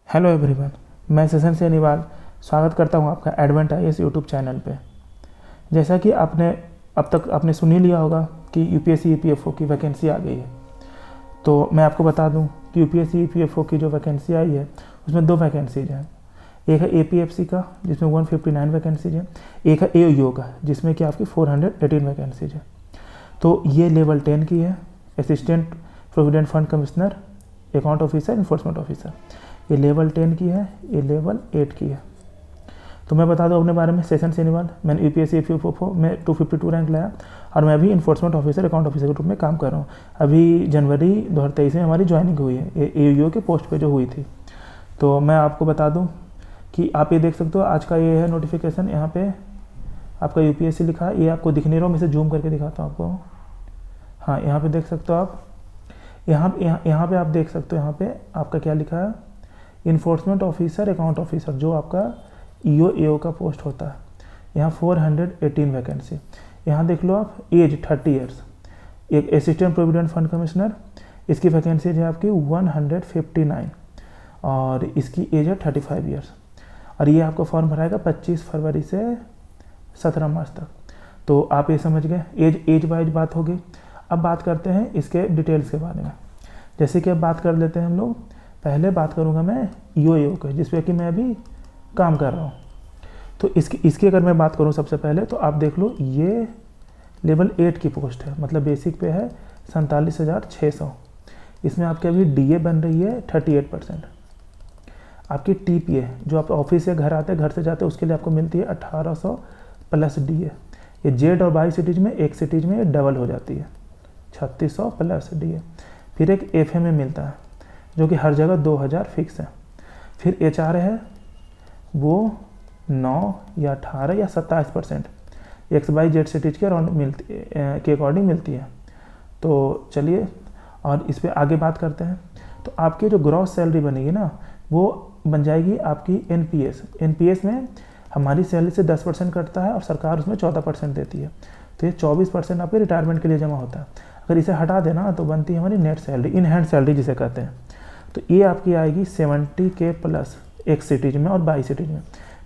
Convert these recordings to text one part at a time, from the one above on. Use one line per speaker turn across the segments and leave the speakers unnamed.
Hello everyone, मैं session सेनीवाल स्वागत करता हूं आपका एडवेंट आईएएस यूट्यूब चैनल पे। जैसा कि अब तक आपने सुन ही लिया होगा कि यूपीएससी ईपीएफओ की वैकेंसी आ गई है। तो मैं आपको बता दूं कि यूपीएससी ईपीएफओ की जो वैकेंसी आई है उसमें 2 वैकेंसीज हैं। एक है एपीएफसी का जिसमें 159 वैकेंसीज है, एक है एओयूओ का जिसमें कि आपकी 418 वैकेंसीज है। तो ये लेवल 10 की है, assistant provident fund commissioner, account officer, enforcement officer. ये लेवल 10 की है, ये लेवल 8 की है। तो मैं बता दूं अपने बारे में, सेशन सेनीवाल, मैंने यूपीएससी ईपीएफओ में 252 रैंक लाया और मैं अभी इन्फोर्समेंट ऑफिसर, अकाउंट ऑफिसर के रूप में काम कर रहा हूँ। अभी जनवरी 2023 में हमारी ज्वाइनिंग हुई है एओयूओ के पोस्ट पे जो हुई थी। तो मैं आपको बता दूँ कि आप ये देख सकते हो, आज का ये है नोटिफिकेशन। यहाँ पे आपका यूपीएससी लिखा है, ये आपको दिख नहीं रहा, मैं इसे जूम करके दिखाता हूँ आपको। हाँ, यहाँ पे देख सकते हो आप, यहाँ पे आप देख सकते हो, यहाँ पे आपका क्या लिखा है, इन्फोर्समेंट ऑफिसर, अकाउंट ऑफिसर, जो आपका ईओ एओ का पोस्ट होता है। यहाँ 418 वैकेंसी। यहाँ देख लो आप, एज 30 ईयर्स। एक असिस्टेंट प्रोविडेंट फंड कमिश्नर, इसकी वैकेंसी है आपकी 159 और इसकी एज है 35 ईयर्स। और ये आपको फॉर्म भराएगा 25 फरवरी से 17 मार्च तक। तो आप ये समझ गए, एज वाइज बात होगी। अब बात करते हैं इसके डिटेल्स के बारे में। जैसे कि अब बात कर लेते हैं हम लोग, पहले बात करूंगा मैं ईओ एओ के, जिस पे कि मैं अभी काम कर रहा हूँ। तो इसकी अगर मैं बात करूँ सबसे पहले, तो आप देख लो, ये लेवल 8 की पोस्ट है, मतलब बेसिक पे है 47,600। इसमें आपके अभी डीए बन रही है 38%। आपकी टीपीए जो आप ऑफिस से घर आते हैं, घर से जाते हैं, उसके लिए आपको मिलती है 1800 प्लस डीए। ये जेड और बाई सिटीज में, एक सिटीज में ये डबल हो जाती है, 3600 प्लस डीए। फिर एक एफए मिलता है जो कि हर जगह 2000 फिक्स है। फिर एचआर है, वो 9 या 18 या 27% एक्स बाई जेड सिटीज के अकॉर्डिंग मिलती है। तो चलिए, और इस पर आगे बात करते हैं। तो आपकी जो ग्रॉस सैलरी बनेगी ना, वो बन जाएगी आपकी एनपीएस में हमारी सैलरी से 10% कटता है और सरकार उसमें 14% देती है। तो ये 24% आपके रिटायरमेंट के लिए जमा होता है। अगर इसे हटा देना तो बनती है हमारी net salary, in hand salary जिसे कहते हैं। तो ये आपकी आएगी 70K प्लस एक सिटीज में और बाई सिटीज में।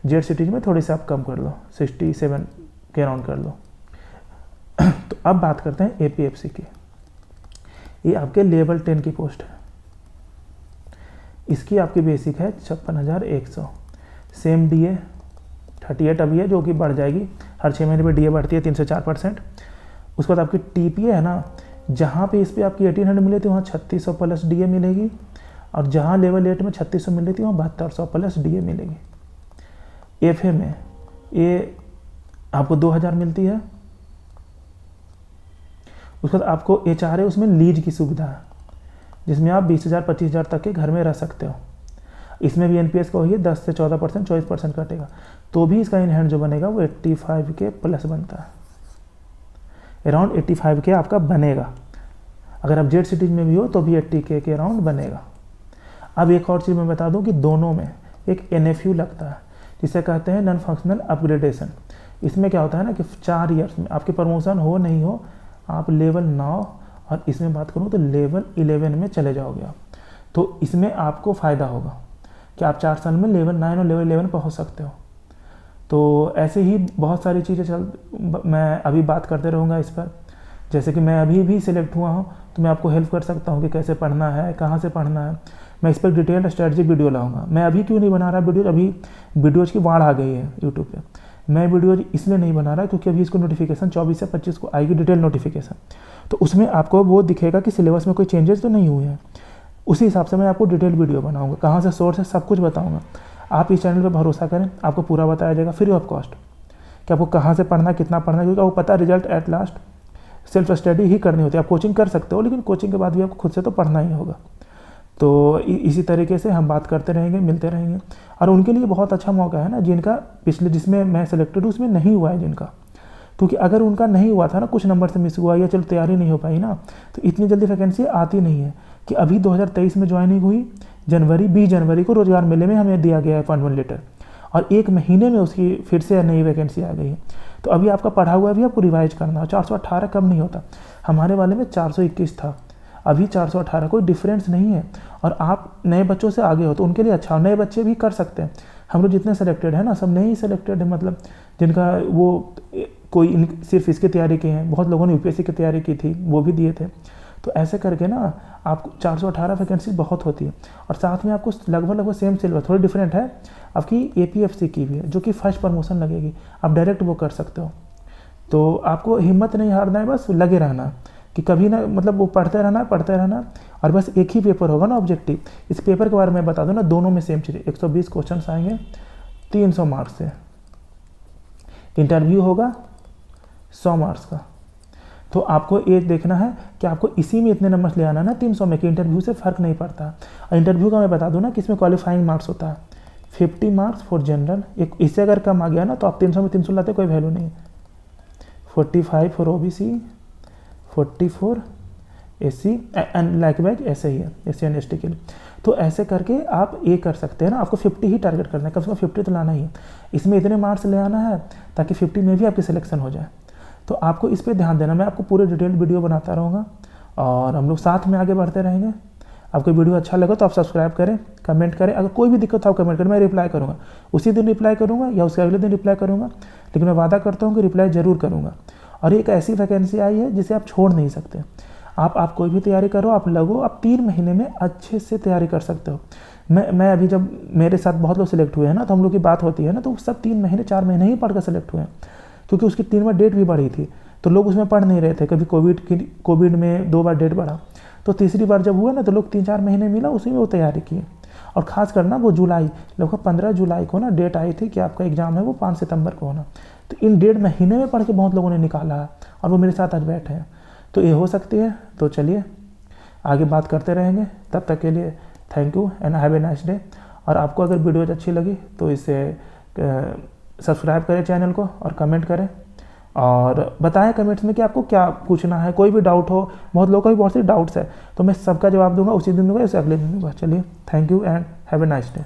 जेड सिटीज में थोड़ी सी आप कम कर लो, 67 के राउंड कर लो। तो अब बात करते हैं एपीएफसी की। ये आपके लेवल 10 की पोस्ट है। इसकी आपकी बेसिक है 56,100। सेम डीए 38 अभी है, जो कि बढ़ जाएगी, हर 6 महीने पे डीए बढ़ती है 3 से 4%। उसके बाद आपकी टीपीए है ना, जहाँ पे इस पर आपकी 1800 मिली थी वहाँ 3600 प्लस डीए मिलेगी, और जहाँ लेवल 8 में 3600 मिली थी वहाँ 7200 प्लस डीए मिलेगी। एफए में ये आपको 2000 मिलती है। उसके बाद आपको एचआर है, उसमें लीज की सुविधा है, जिसमें आप 20,000 25,000 तक के घर में रह सकते हो। इसमें भी एनपीएस का वही है, 10 से 14%, 24% कटेगा। तो भी इसका इन हैंड जो बनेगा वो 85K प्लस बनता है। अराउंड 85K आपका बनेगा। अगर आप जेड सिटीज में भी हो तो भी 80K के अराउंड बनेगा। अब एक और चीज़ मैं बता दूं कि दोनों में एक एनएफयू लगता है, जिसे कहते हैं नॉन फंक्शनल अपग्रेडेशन। इसमें क्या होता है ना कि 4 ईयर्स में आपकी प्रमोशन हो नहीं हो, आप लेवल 9 और इसमें बात करूँ तो लेवल 11 में चले जाओगे आप। तो इसमें आपको फ़ायदा होगा कि आप 4 साल में लेवल 9 और लेवल 11 पहुँच सकते हो। तो ऐसे ही बहुत सारी चीज़ें मैं अभी बात करते रहूँगा इस पर। जैसे कि मैं अभी भी सिलेक्ट हुआ हूँ, तो मैं आपको हेल्प कर सकता हूँ कि कैसे पढ़ना है, कहाँ से पढ़ना है। मैं इस पर डिटेल्ड स्ट्रेटजी वीडियो लाऊंगा। मैं अभी क्यों नहीं बना रहा वीडियो, अभी वीडियोज़ की बाढ़ आ गई है यूट्यूब पे। मैं वीडियो इसलिए नहीं बना रहा क्योंकि अभी इसको नोटिफिकेशन 24 से 25 को आएगी, डिटेल नोटिफिकेशन। तो उसमें आपको वो दिखेगा कि सिलेबस में कोई चेंजेस तो नहीं हुए हैं। उसी हिसाब से मैं आपको डिटेल वीडियो बनाऊँगा, कहाँ से सोर्स है सब कुछ बताऊँगा। आप इस चैनल पर भरोसा करें, आपको पूरा बताया जाएगा फ्री ऑफ कॉस्ट कि आपको कहाँ से पढ़ना, कितना पढ़ना, क्योंकि आपको पता है result at last self study ही करनी होती है। आप कोचिंग कर सकते हो, लेकिन कोचिंग के बाद भी आपको खुद से तो पढ़ना ही होगा। तो इसी तरीके से हम बात करते रहेंगे, मिलते रहेंगे। और उनके लिए बहुत अच्छा मौका है ना, जिनका पिछले जिसमें मैं सेलेक्टेड हूँ उसमें नहीं हुआ है जिनका, क्योंकि अगर उनका नहीं हुआ था ना, कुछ नंबर से मिस हुआ या चलो तैयारी नहीं हो पाई ना, तो इतनी जल्दी वैकेंसी आती नहीं है। कि अभी 2023 में ज्वाइनिंग हुई, 20 जनवरी को रोजगार मेले में हमें दिया गया है अपॉइंटमेंट लेटर, और 1 महीने में उसकी फिर से नई वैकेंसी आ गई है। तो अभी आपका पढ़ा हुआ भी आपको रिवाइज करना है। 418 कम नहीं होता, हमारे वाले में 421 था, अभी 418 कोई डिफरेंस नहीं है। और आप नए बच्चों से आगे हो तो उनके लिए अच्छा, और नए बच्चे भी कर सकते हैं। हम लोग जितने सेलेक्टेड हैं ना, सब नए ही सेलेक्टेड है, मतलब जिनका वो कोई सिर्फ इसकी तैयारी की है, बहुत लोगों ने यूपीएससी की तैयारी की थी, वो भी दिए थे। तो ऐसे करके ना आपको 418 वैकेंसी बहुत होती है। और साथ में आपको लगभग सेम सिलेबस, थोड़ी डिफरेंट है, आपकी एपीएफसी की भी है, जो कि फर्स्ट प्रमोशन लगेगी, आप डायरेक्ट वो कर सकते हो। तो आपको हिम्मत नहीं हारना है, बस लगे रहना कि कभी ना, मतलब वो पढ़ते रहना। और बस एक ही पेपर होगा ना ऑब्जेक्टिव। इस पेपर के बारे में बता दो ना, दोनों में सेम चीज़, 120 क्वेश्चन आएंगे 300 मार्क्स से। इंटरव्यू होगा 100 मार्क्स का। तो आपको ये देखना है कि आपको इसी में इतने नंबर ले आना ना 300 में, कि इंटरव्यू से फ़र्क नहीं पड़ता। और इंटरव्यू का मैं बता दूं ना कि इसमें क्वालिफाइंग मार्क्स होता है 50 मार्क्स फॉर जनरल, एक इससे अगर कम आ गया ना तो आप 300 में 300 लाते कोई वैल्यू नहीं। 45 for OBC, 44 SC and like back, ऐसे ही है एससी एंड एसटी के लिए। तो ऐसे करके आप ये कर सकते हैं ना, आपको 50 ही टारगेट करना है, कम से कम 50 तो लाना ही है। इसमें इतने मार्क्स ले आना है ताकि 50 में भी आपकी सिलेक्शन हो जाए। तो आपको इस पे ध्यान देना, मैं आपको पूरे डिटेल वीडियो बनाता रहूँगा और हम लोग साथ में आगे बढ़ते रहेंगे। आपको वीडियो अच्छा लगा तो आप सब्सक्राइब करें, कमेंट करें, अगर कोई भी दिक्कत हो आप कमेंट करें, मैं रिप्लाई करूँगा। उसी दिन रिप्लाई करूँगा या उसके अगले दिन रिप्लाई करूँगा, लेकिन मैं वादा करता हूँ कि रिप्लाई ज़रूर करूँगा। और एक ऐसी वैकेंसी आई है जिसे आप छोड़ नहीं सकते। आप कोई भी तैयारी करो, आप लगो, आप 3 महीने में अच्छे से तैयारी कर सकते हो। मैं अभी जब मेरे साथ बहुत लोग सिलेक्ट हुए हैं ना, तो हम लोग की बात होती है ना, तो सब 3 महीने 4 महीने ही पढ़ कर सिलेक्ट हुए हैं, क्योंकि उसकी 3 बार डेट भी बढ़ी थी, तो लोग उसमें पढ़ नहीं रहे थे। कभी कोविड में 2 बार डेट बढ़ा, तो तीसरी बार जब हुआ ना तो लोग 3-4 महीने मिला, उसी में वो तैयारी किए। और ख़ास करना वो जुलाई, लगभग 15 जुलाई को ना डेट आई थी कि आपका एग्ज़ाम है वो 5 सितंबर को होना। तो इन 1.5 महीने में पढ़ के बहुत लोगों ने निकाला है और वो मेरे साथ आज बैठे हैं। तो ये हो सकती है। तो चलिए आगे बात करते रहेंगे, तब तक के लिए thank you and have a nice day. और आपको अगर वीडियोज अच्छी लगी तो इसे सब्सक्राइब करें चैनल को और कमेंट करें, और बताएं कमेंट्स में कि आपको क्या पूछना है। कोई भी डाउट हो, बहुत लोगों का भी बहुत से डाउट्स है, तो मैं सबका जवाब दूंगा, उसी दिन दूंगा, उसे अगले दिन दूंगा। चलिए thank you and have a nice day.